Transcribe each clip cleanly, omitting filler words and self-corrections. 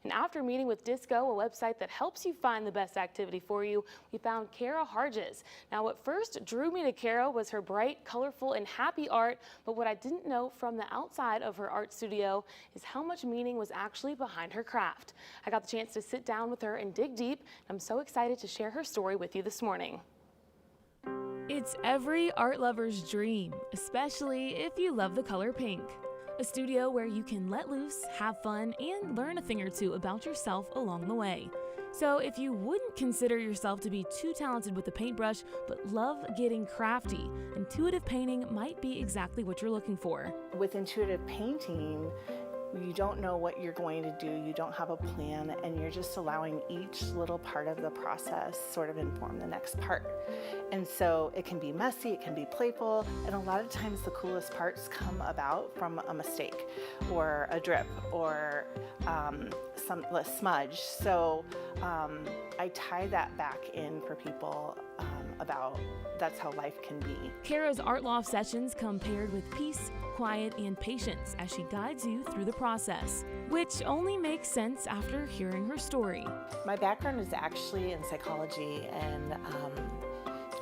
And after meeting with Disco, a website that helps you find the best activity for you, we found Cara Harjes. Now, what first drew me to Cara was her bright, colorful, and happy art, but what I didn't know from the outside of her art studio is how much meaning was actually behind her craft. I got the chance to sit down with her and dig deep, and I'm so excited to share her story with you this morning. It's every art lover's dream, especially if you love the color pink. A studio where you can let loose, have fun, and learn a thing or two about yourself along the way. So if you wouldn't consider yourself to be too talented with the paintbrush, but love getting crafty, intuitive painting might be exactly what you're looking for. With intuitive painting, you don't know what you're going to do, you don't have a plan, and you're just allowing each little part of the process sort of inform the next part. And so it can be messy, it can be playful, and a lot of times the coolest parts come about from a mistake or a drip or some smudge. So I tie that back in for people about that's how life can be. Cara's Art Loft sessions come paired with peace, quiet, and patience as she guides you through the process, which only makes sense after hearing her story. My background is actually in psychology, and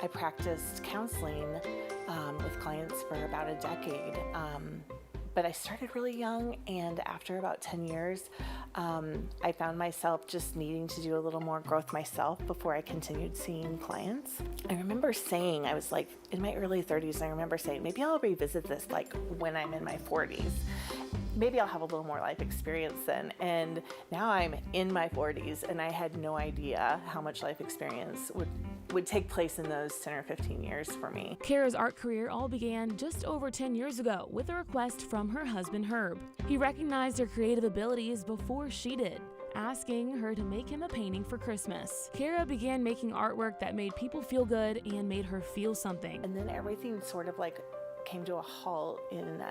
I practiced counseling with clients for about a decade. But I started really young, and after about 10 years, I found myself just needing to do a little more growth myself before I continued seeing clients. I remember saying, I was like in my early 30s, and I remember saying, maybe I'll revisit this like when I'm in my 40s. Maybe I'll have a little more life experience then. And now I'm in my 40s, and I had no idea how much life experience would take place in those 10 or 15 years for me. Cara's art career all began just over 10 years ago with a request from her husband Herb. He recognized her creative abilities before she did, asking her to make him a painting for Christmas. Cara began making artwork that made people feel good and made her feel something. And then everything sort of like came to a halt in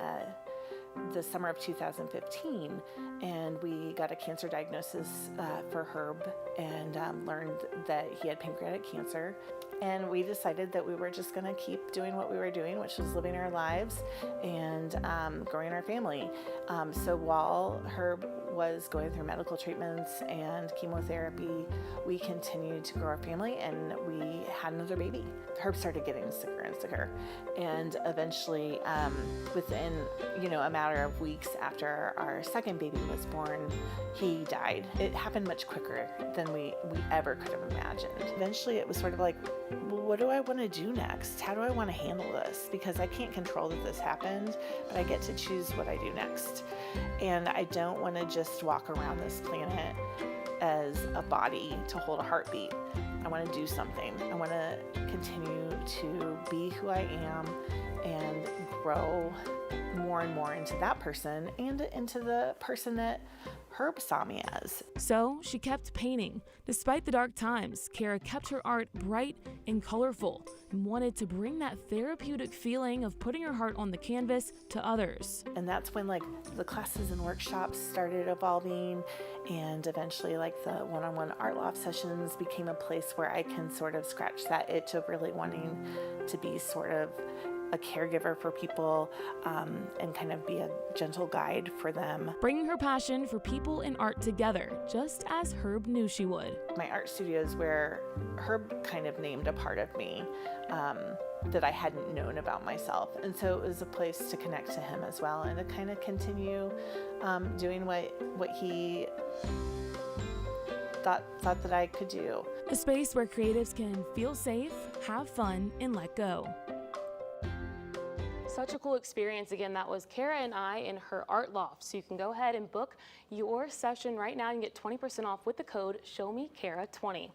the summer of 2015, and we got a cancer diagnosis for Herb and learned that he had pancreatic cancer. And we decided that we were just going to keep doing what we were doing, which was living our lives and growing our family. So while Herb was going through medical treatments and chemotherapy, we continued to grow our family, and we had another baby. Herb started getting sicker and sicker, and eventually within a matter of weeks after our second baby was born, he died. It happened much quicker than we ever could have imagined. Eventually it was sort of like, well, what do I want to do next? How do I want to handle this? Because I can't control that this happened, but I get to choose what I do next. And I don't want to just walk around this planet as a body to hold a heartbeat. I want to do something. I want to continue to be who I am and grow more and more into that person and into the person that Herb saw me as. So she kept painting. Despite the dark times, Cara kept her art bright and colorful and wanted to bring that therapeutic feeling of putting her heart on the canvas to others. And that's when like the classes and workshops started evolving, and eventually like the one-on-one art loft sessions became a place where I can sort of scratch that itch of really wanting to be sort of a caregiver for people and kind of be a gentle guide for them. Bringing her passion for people and art together, just as Herb knew she would. My art studio is where Herb kind of named a part of me that I hadn't known about myself. And so it was a place to connect to him as well and to kind of continue doing what he thought that I could do. A space where creatives can feel safe, have fun, and let go. Such a cool experience. Again, that was Cara and I in her art loft. So you can go ahead and book your session right now and get 20% off with the code ShowMeCara20.